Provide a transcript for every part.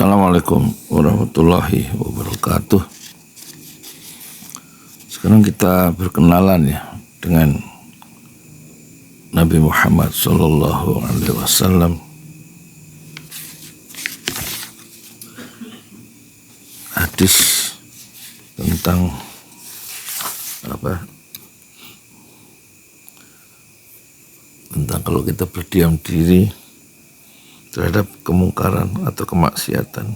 Assalamualaikum warahmatullahi wabarakatuh. Sekarang kita berkenalan ya dengan Nabi Muhammad Sallallahu Alaihi Wasallam. Hadis tentang tentang kalau kita berdiam diri terhadap kemungkaran atau kemaksiatan,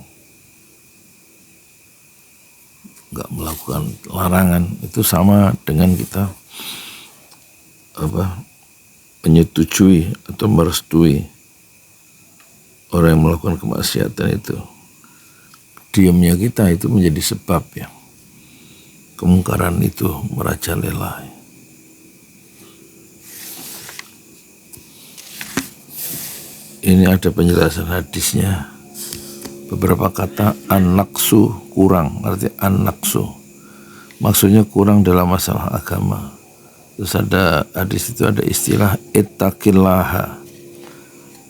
nggak melakukan larangan, itu sama dengan kita menyetujui atau merestui orang yang melakukan kemaksiatan itu. Diamnya kita itu menjadi sebab ya kemungkaran itu merajalela. Ini ada penjelasan hadisnya. Beberapa kata an-naqsu, kurang, arti an-naqsu. Maksudnya kurang dalam masalah agama. Terus ada hadis itu ada istilah ittaqillaha.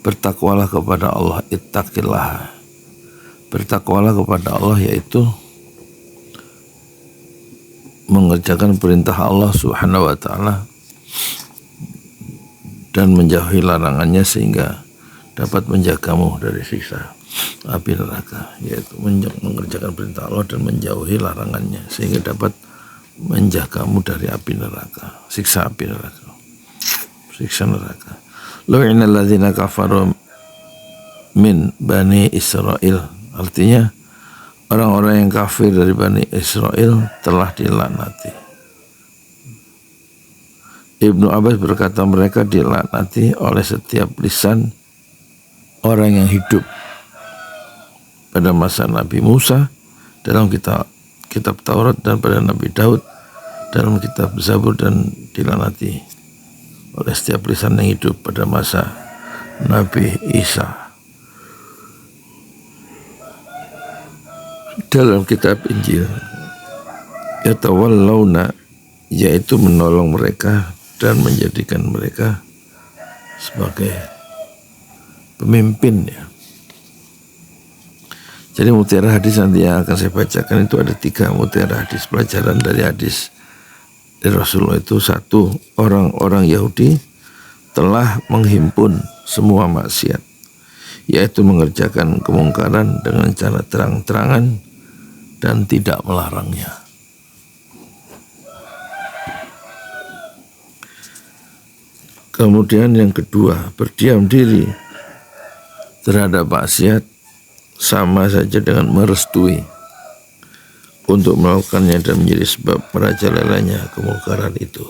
Bertakwalah kepada Allah, ittaqillaha. Bertakwalah kepada Allah yaitu mengerjakan perintah Allah Subhanahu wa taala dan menjauhi larangannya sehingga dapat menjagamu dari siksa api neraka, yaitu mengerjakan perintah Allah dan menjauhi larangannya sehingga dapat menjagamu dari api neraka, siksa api neraka, siksa neraka. Lu'inal ladzina kafaru min bani Israel, artinya orang-orang yang kafir dari bani Israel telah dilaknati. Ibnu Abbas berkata mereka dilaknati oleh setiap lisan orang yang hidup pada masa Nabi Musa dalam kitab Taurat dan pada Nabi Daud dalam kitab Zabur, dan dilaknati oleh setiap lisan yang hidup pada masa Nabi Isa. Dalam kitab Injil, yatawallawna, yaitu menolong mereka dan menjadikan mereka sebagai pemimpin ya. Jadi mutiara hadis nanti yang akan saya bacakan itu ada 3 mutiara hadis. Pelajaran dari hadis dari Rasulullah itu: 1, orang-orang Yahudi telah menghimpun semua maksiat, yaitu mengerjakan kemungkaran dengan cara terang-terangan dan tidak melarangnya. Kemudian yang kedua, berdiam diri terhadap maksiat sama saja dengan merestui untuk melakukannya dan menjadi sebab merajalelanya kemungkaran itu.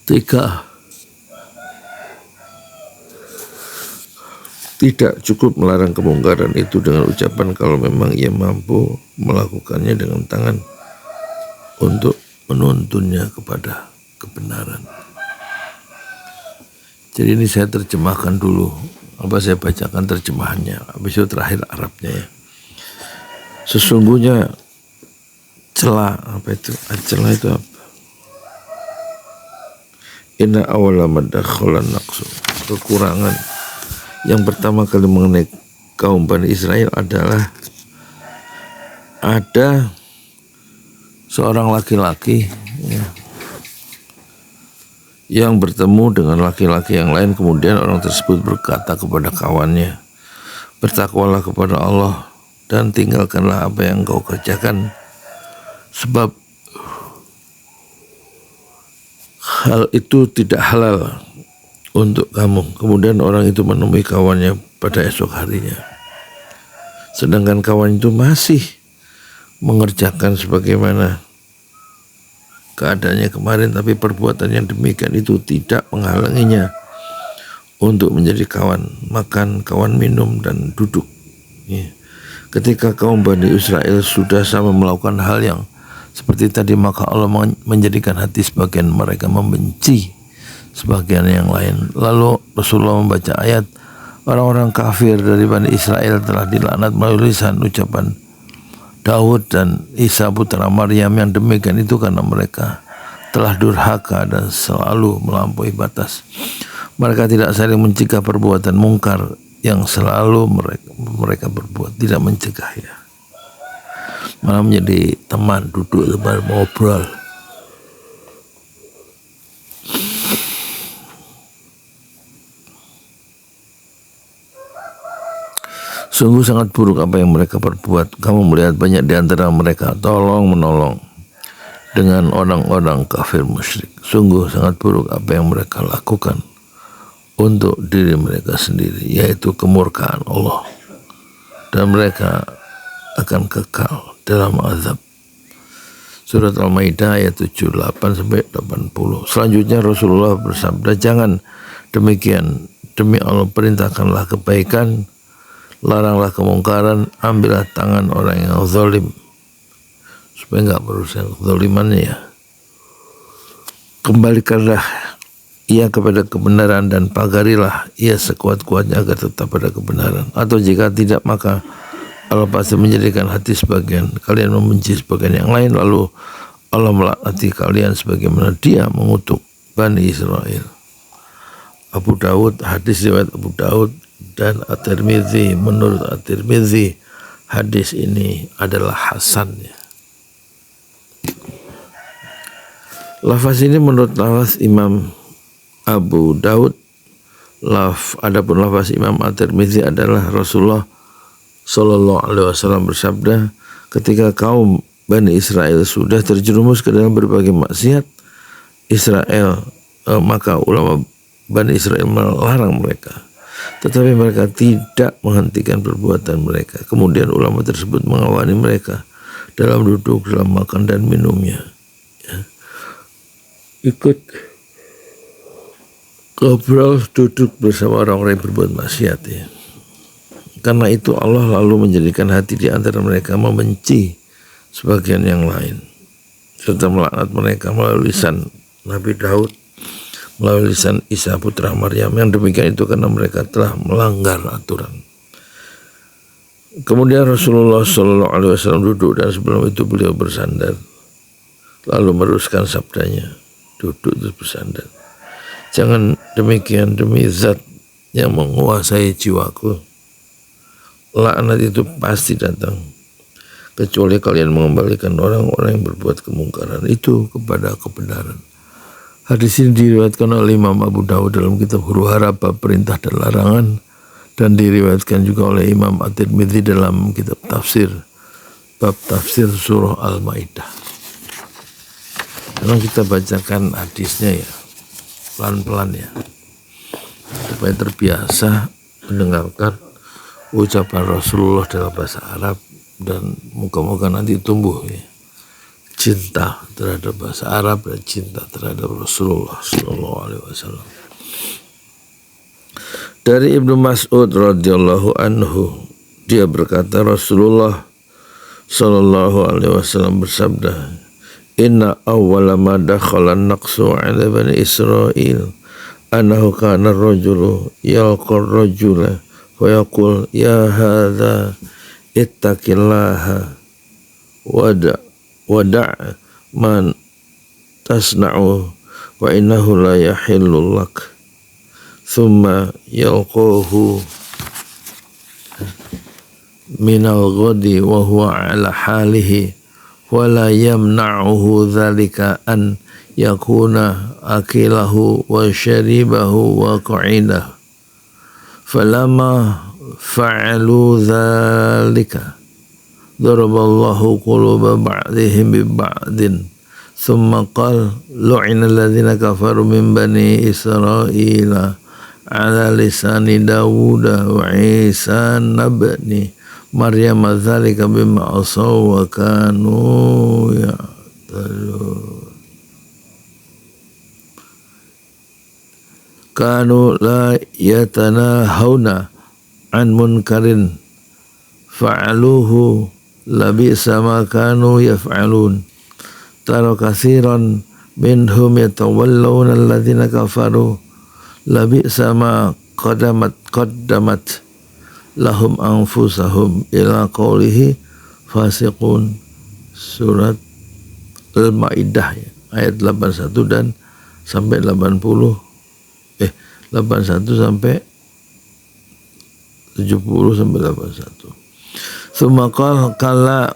3, tidak cukup melarang kemungkaran itu dengan ucapan kalau memang ia mampu melakukannya dengan tangan untuk menuntunnya kepada kebenaran. Jadi ini saya terjemahkan dulu, saya bacakan terjemahannya, habis itu terakhir Arabnya ya. Sesungguhnya celah, celah itu apa? Inna awala madakholan naqsu, kekurangan yang pertama kali mengenai kaum Bani Israel adalah ada seorang laki-laki ya, yang bertemu dengan laki-laki yang lain, kemudian orang tersebut berkata kepada kawannya, bertakwalah kepada Allah dan tinggalkanlah apa yang kau kerjakan, sebab hal itu tidak halal untuk kamu. Kemudian orang itu menemui kawannya pada esok harinya, sedangkan kawan itu masih mengerjakan sebagaimana keadaannya kemarin, tapi perbuatan yang demikian itu tidak menghalanginya untuk menjadi kawan makan, kawan minum, dan duduk ya. Ketika kaum Bani Israel sudah sama melakukan hal yang seperti tadi, maka Allah menjadikan hati sebagian mereka membenci sebagian yang lain. Lalu Rasulullah membaca ayat, orang-orang kafir dari Bani Israel telah dilaknat melalui lisan ucapan Daud dan Isa putra Maryam, yang demikian itu karena mereka telah durhaka dan selalu melampaui batas. Mereka tidak saling mencegah perbuatan mungkar yang selalu mereka berbuat, tidak mencegah ya, malah menjadi teman, duduk teman ngobrol. Sungguh sangat buruk apa yang mereka perbuat. Kamu melihat banyak di antara mereka tolong menolong dengan orang-orang kafir musyrik. Sungguh sangat buruk apa yang mereka lakukan untuk diri mereka sendiri, yaitu kemurkaan Allah, dan mereka akan kekal dalam azab. Surat Al-Maidah ayat 78-80. Selanjutnya Rasulullah bersabda, jangan demikian, demi Allah perintahkanlah kebaikan, laranglah kemungkaran, ambillah tangan orang yang zalim supaya enggak berusaha kezalimannya ya. Kembalikanlah ia kepada kebenaran dan pagarilah ia sekuat-kuatnya agar tetap pada kebenaran. Atau jika tidak, maka Allah pasti menjadikan hati sebagian kalian membenci sebagian yang lain, lalu Allah melaknati kalian sebagaimana Dia mengutuk Bani Israel. Abu Daud, hadis riwayat Abu Daud dan At-Tirmidzi. Menurut At-Tirmidzi, hadis ini adalah hasan ya. Lafaz ini menurut lafaz Imam Abu Daud. Adapun lafaz Imam At-Tirmidzi adalah Rasulullah Sallallahu Alaihi Wasallam bersabda, ketika kaum Bani Israel sudah terjerumus ke dalam berbagai maksiat, maka ulama Bani Israel melarang mereka, tetapi mereka tidak menghentikan perbuatan mereka. Kemudian ulama tersebut mengawani mereka dalam duduk, dalam makan dan minumnya ya. Ikut ngobrol, duduk bersama orang-orang yang berbuat maksiat ya. Karena itu Allah lalu menjadikan hati di antara mereka membenci sebagian yang lain, serta melaknat mereka melalui lisan Nabi Daud, melalui lisan Isa putra Maryam. Yang demikian itu karena mereka telah melanggar aturan. Kemudian Rasulullah Sallallahu Alaihi Wasallam duduk, dan sebelum itu beliau bersandar, lalu meneruskan sabdanya, duduk terus bersandar, jangan demikian demi zat yang menguasai jiwaku, laknat itu pasti datang, kecuali kalian mengembalikan orang-orang yang berbuat kemungkaran itu kepada kebenaran. Hadis ini diriwayatkan oleh Imam Abu Daud dalam kitab Huru-Hara bab perintah dan larangan, dan diriwayatkan juga oleh Imam At-Tirmidzi dalam kitab tafsir bab tafsir surah Al-Maidah. Sekarang kita bacakan hadisnya ya, pelan-pelan ya, supaya terbiasa mendengarkan ucapan Rasulullah dalam bahasa Arab, dan moga-moga nanti tumbuh ya cinta terhadap bahasa Arab dan cinta terhadap Rasulullah Sallallahu Alaihi Wasallam. Dari Ibnu Mas'ud radhiyallahu anhu, dia berkata, Rasulullah Sallallahu Alaihi Wasallam bersabda, inna awwala ma dakhala an-naqsu 'ala bani Israil annahu kana ar-rajulu yalqa ar-rajula wa yaqul ya hadza ittaqillaha wada' man tasna'u wa innahu la yahillu lak, thumma yalqahu minal ghadi wa huwa ala halihi wa la yamna'uhu dhalika an yakuna akilahu wa syaribahu wa qa'idahu. Falamma fa'alu dhalika daraballahu quluba ba'dihim bi ba'din, thumma qala lu'ina alladhina kafaru min bani Israila ala lisani Dawud wa Isa ibn Maryam dzalika bima asaw wa kanu ya'tadun. Kanu la yatanahawna an munkarin fa'aluhu labisa ma kanu yaf'alun. Tara katsiran minhum yatawallawna alladhina kafaru labisa ma qaddamat lahum anfusahum ila qawlihi fasiqun. Surat Al-Maidah ya, ayat 81 dan sampai 81 sampai 70 sampai 81. Tsumma qala kala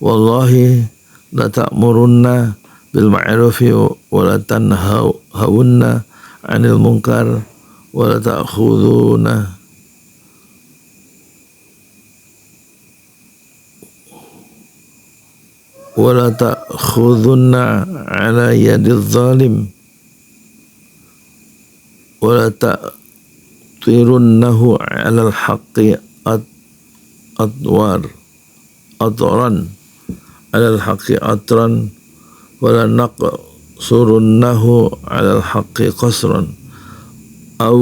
wallahi la ta'murunna bil ma'rufi wa la tanhawunna 'anil munkar wa la ta'khuduna wala ta'khudunna ala yadil zalim wala ta'tirunnahu ala al-haqqi atran ala al-haqqi atran wala naqsurunnahu ala al-haqqi qasran aw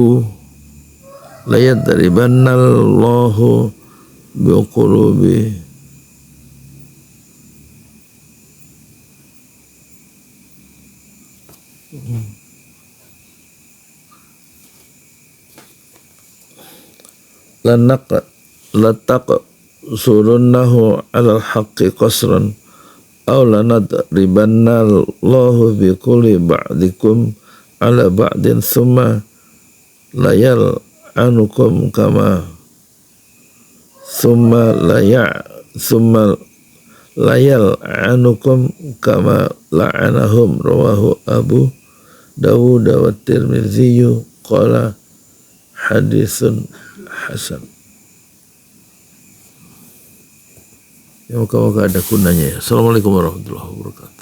la yadribanna Allahu biqulubi latak surunnahu alal haqqi qasran aw lanadribanna Allahu bi kulli ba'dikum ala ba'din thumma layal anukum kama thumma layal anukum kama la'anahum rawahu Abu Dawud wa Tirmidzi qala haditsun hasan. Ya, moga-moga ada gunanya ya. Assalamualaikum warahmatullahi wabarakatuh.